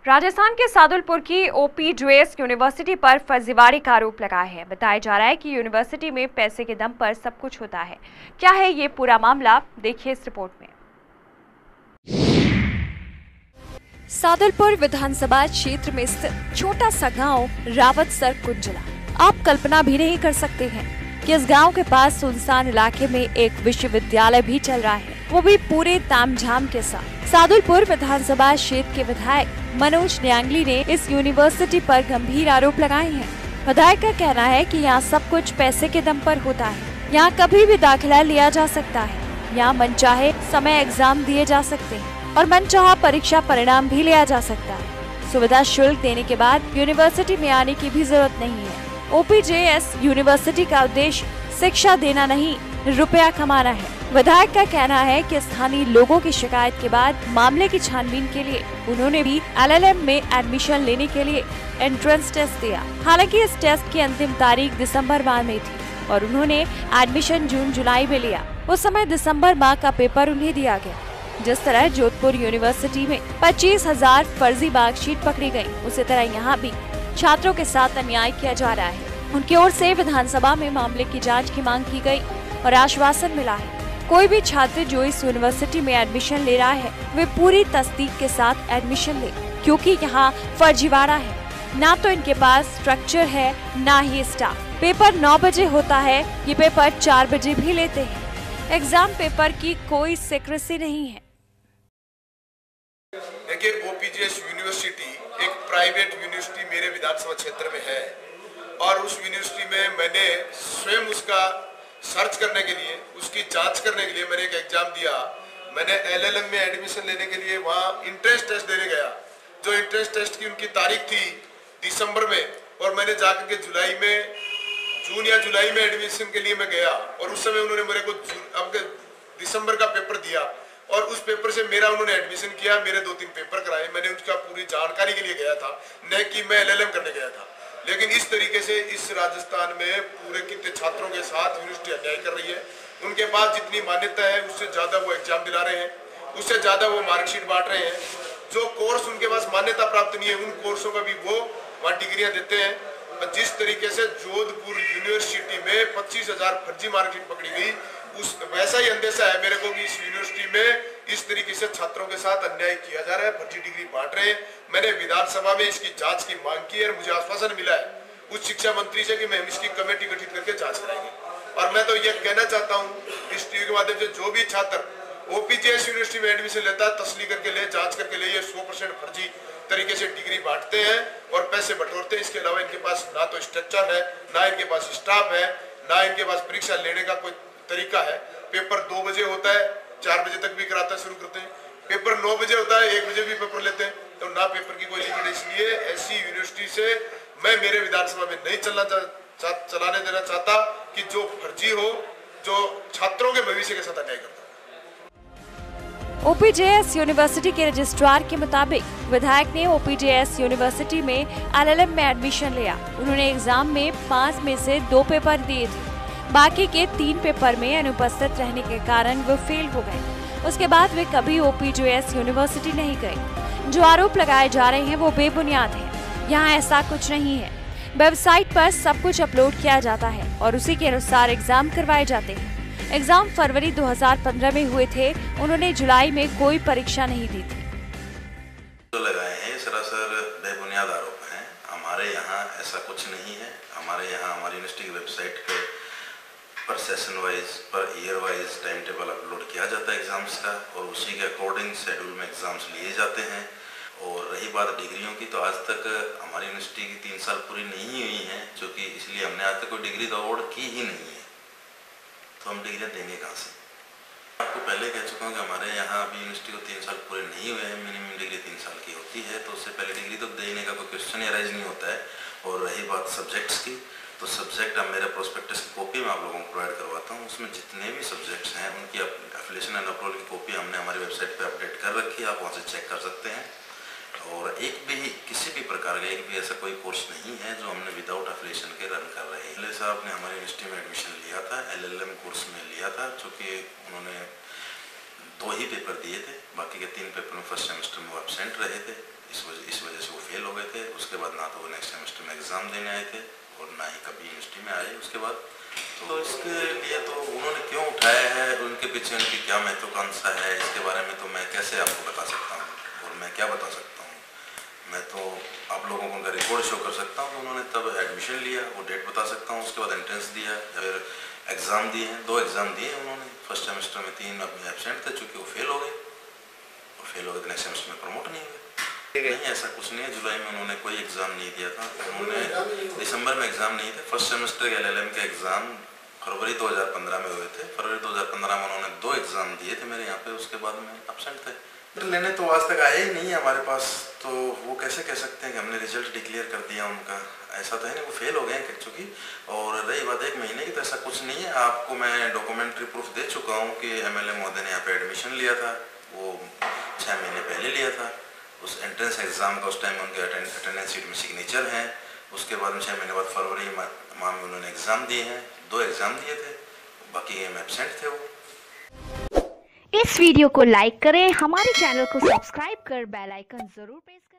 राजस्थान के सादुलपुर की OPJS university पर फर्जीवाड़े का आरोप लगा है। बताया जा रहा है कि यूनिवर्सिटी में पैसे के दम पर सब कुछ होता है। क्या है ये पूरा मामला, देखिए इस रिपोर्ट में। सादुलपुर विधानसभा क्षेत्र में स्थित छोटा सा गांव रावतसर कुंजला। आप कल्पना भी नहीं कर सकते हैं कि इस गांव के पास सुनसान इलाके में एक विश्वविद्यालय भी चल रहा है, वो भी पूरे तामझाम के साथ। सादुलपुर विधानसभा क्षेत्र के विधायक मनोज न्यांगली ने इस यूनिवर्सिटी पर गंभीर आरोप लगाए हैं। विधायक का कहना है कि यहाँ सब कुछ पैसे के दम पर होता है। यहाँ कभी भी दाखिला लिया जा सकता है। यहाँ मनचाहे समय एग्जाम दिए जा सकते हैं और मनचाहा परीक्षा परिणाम भी लिया जा सकता है। सुविधा शुल्क देने के बाद यूनिवर्सिटी में आने की भी जरूरत नहीं है। ओपीजेएस यूनिवर्सिटी का उद्देश्य शिक्षा देना नहीं, रुपया कमाना है। विधायक का कहना है कि स्थानीय लोगों की शिकायत के बाद मामले की छानबीन के लिए उन्होंने भी एलएलएम में एडमिशन लेने के लिए एंट्रेंस टेस्ट दिया। हालांकि इस टेस्ट की अंतिम तारीख दिसंबर माह में थी और उन्होंने एडमिशन जून जुलाई में लिया। उस समय दिसंबर माह का पेपर उन्हें दिया गया। जिस तरह जोधपुर यूनिवर्सिटी में 25,000 फर्जी मार्कशीट पकड़ी गयी, उसी तरह यहाँ भी छात्रों के साथ अन्याय किया जा रहा है। उनकी ओर से विधानसभा में मामले की जांच की मांग की गई और आश्वासन मिला है कोई भी छात्र जो इस यूनिवर्सिटी में एडमिशन ले रहा है वे पूरी तस्दीक के साथ एडमिशन ले, क्योंकि यहाँ फर्जीवाड़ा है। ना तो इनके पास स्ट्रक्चर है, ना ही स्टाफ। पेपर 9 बजे होता है, ये पेपर 4 बजे भी लेते हैं। एग्जाम पेपर की कोई सीक्रेसी नहीं है। देखिए, ओपीजेएस यूनिवर्सिटी एक प्राइवेट यूनिवर्सिटी मेरे विधानसभा क्षेत्र में है और उस यूनिवर्सिटी में मैंने स्वयं उसका सर्च करने के लिए, उसकी जांच करने के लिए मैंने एक एग्जाम दिया। मैंने एलएलएम में एडमिशन लेने के लिए वहाँ इंट्रेंस टेस्ट देने गया। जो इंट्रेंस टेस्ट की उनकी तारीख थी दिसंबर में, और मैंने जाकर के जून या जुलाई में एडमिशन के लिए मैं गया और उस समय उन्होंने मेरे को दिसंबर का पेपर दिया और उस पेपर से मेरा उन्होंने एडमिशन किया। मेरे 2-3 पेपर कराए। मैंने उसका पूरी जानकारी के लिए गया था, न कि मैं एलएलएम करने गया था। लेकिन इस तरीके से इस राजस्थान में पूरे कितने छात्रों के साथ यूनिवर्सिटी अन्याय कर रही है। उनके पास जितनी मान्यता है उससे ज्यादा वो एग्जाम दिला रहे हैं, उससे ज्यादा वो मार्कशीट बांट रहे हैं। जो कोर्स उनके पास मान्यता प्राप्त नहीं है उन कोर्सों का भी वो वहाँ डिग्रियां देते हैं। जिस तरीके से जोधपुर यूनिवर्सिटी में 25,000 फर्जी मार्कशीट पकड़ी गई, उस वैसा ही अंदेशा है मेरे को कि इस यूनिवर्सिटी में इस तरीके से छात्रों के साथ अन्याय किया जा रहा है, फर्जी डिग्री बांट रहे हैं। मैंने विधानसभा में इसकी जांच की मांग की है और मुझे आश्वासन मिला है उच्च शिक्षा मंत्री से कि मैं इसकी कमेटी गठित करके जांच कराएंगे। और मैं तो यह कहना चाहता हूं इस टीवी के माध्यम से, जो भी छात्र ओपीजेएस यूनिवर्सिटी में एडमिशन लेता है तसली करके ले, जांच करके ले। ये 100% फर्जी तरीके से डिग्री बांटते हैं और पैसे बटोरते हैं। इसके अलावा इनके पास ना तो स्ट्रक्चर है, ना इनके पास स्टाफ है, ना इनके पास परीक्षा लेने का कोई तरीका है। पेपर 2 बजे होता है, 4 बजे तक भी कराता शुरू करते हैं। पेपर 9 बजे होता है, 1 बजे भी पेपर लेते हैं। तो ना पेपर की कोई लिमिट है। इसलिए ऐसी यूनिवर्सिटी से मैं मेरे विधानसभा में नहीं चलाने देना चाहता कि जो फर्जी हो, जो छात्रों के भविष्य के साथ अन्याय करता। ओपीजेएस यूनिवर्सिटी के रजिस्ट्रार के मुताबिक विधायक ने ओपीजेएस यूनिवर्सिटी में एलएलएम में एडमिशन लिया। उन्होंने एग्जाम में 5 में से 2 पेपर दिए थे। बाकी के 3 पेपर में अनुपस्थित रहने के कारण वो फेल हो गए। उसके बाद वे कभी ओपीजेएस यूनिवर्सिटी नहीं गए। जो आरोप लगाए जा रहे हैं वो बेबुनियाद है। यहाँ ऐसा कुछ नहीं है। वेबसाइट पर सब कुछ अपलोड किया जाता है और उसी के अनुसार एग्जाम करवाए जाते हैं। एग्जाम फरवरी 2015 में हुए थे। उन्होंने जुलाई में कोई परीक्षा नहीं दी थी। जो लगाए हैं सरासर बेबुनियाद आरोप हैं। हमारे यहाँ ऐसा कुछ नहीं है। हमारे यहाँ हमारी यूनिवर्सिटी की वेबसाइट पर session wise, per year wise time table upload किया जाता है एग्जाम्स का और उसी के अकॉर्डिंग शेड्यूल में एग्जाम्स लिए जाते हैं। और रही बात डिग्रियों की, तो आज तक हमारी यूनिवर्सिटी की 3 साल पूरी नहीं हुई हैं, जो कि इसलिए हमने आज तक कोई डिग्री तो अवार्ड की ही नहीं है। तो हम डिग्रियाँ देंगे कहाँ से? आपको पहले कह चुका हूँ कि हमारे यहाँ अभी यूनिवर्सिटी को 3 साल पूरे नहीं हुए हैं। मिनिमम डिग्री 3 साल की होती है, तो उससे पहले डिग्री तो देने का कोई क्वेश्चन ही अराइज नहीं होता है। और रही बात सब्जेक्ट्स की, तो सब्जेक्ट अब मेरे प्रोस्पेक्टस की कॉपी मैं आप लोगों को प्रोवाइड करवाता हूँ। उसमें जितने भी सब्जेक्ट्स हैं उनकी एफिलिएशन एंड अप्रूवल की कॉपी हमने हमारी वेबसाइट पे अपडेट कर रखी है। आप वहाँ से चेक कर सकते हैं। और किसी भी प्रकार का एक भी ऐसा कोई कोर्स नहीं है जो हमने विदाउट एफिलिएशन के रन कर रहे हैं। साहब ने हमारी यूनिवर्सिटी में एडमिशन लिया था, एलएलएम कोर्स में लिया था, चूँकि उन्होंने 2 ही पेपर दिए थे। बाकी के 3 पेपर में फर्स्ट सेमेस्टर में वो एब्सेंट रहे थे। इस वजह एग्ज़ाम देने आए थे और ना ही कभी यूनिवर्सिटी में आए उसके बाद। तो इसके लिए तो उन्होंने क्यों उठाया है, उनके पीछे उनकी क्या महत्वाकांक्षा है, इसके बारे में तो मैं कैसे आपको बता सकता हूँ और मैं क्या बता सकता हूँ। मैं तो आप लोगों को उनका रिकॉर्ड शो कर सकता हूँ। उन्होंने तब एडमिशन लिया, वो डेट बता सकता हूँ, उसके बाद एंट्रेंस दिया या फिर एग्ज़ाम दिए हैं। 2 एग्ज़ाम दिए उन्होंने, फर्स्ट सेमेस्टर में 3 अपने एब्सेंट थे, चूँकि वो फेल हो गए और फेल हो गए तो नेक्स्ट सेमेस्टर में प्रमोट नहीं हुए। नहीं, ऐसा कुछ नहीं है। जुलाई में उन्होंने कोई एग्ज़ाम नहीं दिया था, उन्होंने दिसंबर में एग्ज़ाम नहीं थे। फर्स्ट सेमेस्टर के LLM के एग्ज़ाम फरवरी 2015 में हुए थे। फरवरी 2015 में उन्होंने 2 एग्ज़ाम दिए थे मेरे यहाँ पे, उसके बाद में एब्सेंट थे। लेने तो आज तक आए ही नहीं है हमारे पास, तो वो कैसे कह सकते हैं कि हमने रिजल्ट डिक्लेयर कर दिया उनका। ऐसा तो है नहीं, वो फेल हो गए हैं चूँकि। और रही बात 1 महीने की, तो ऐसा कुछ नहीं है। आपको मैं डॉक्यूमेंट्री प्रूफ दे चुका हूँ कि MLA महोदय ने यहाँ पे एडमिशन लिया था, वो 6 महीने पहले लिया था। उस एंट्रेंस एग्ज़ाम का उस टाइम उनके अटेंडेंस शीट में सिग्नेचर हैं। उसके बाद में 6 महीने बाद फरवरी माह में उन्होंने एग्ज़ाम दिए हैं, 2 एग्ज़ाम दिए थे, बाकी में एब्सेंट थे वो। इस वीडियो को लाइक करें, हमारे चैनल को सब्सक्राइब कर बेल आइकन जरूर प्रेस करें।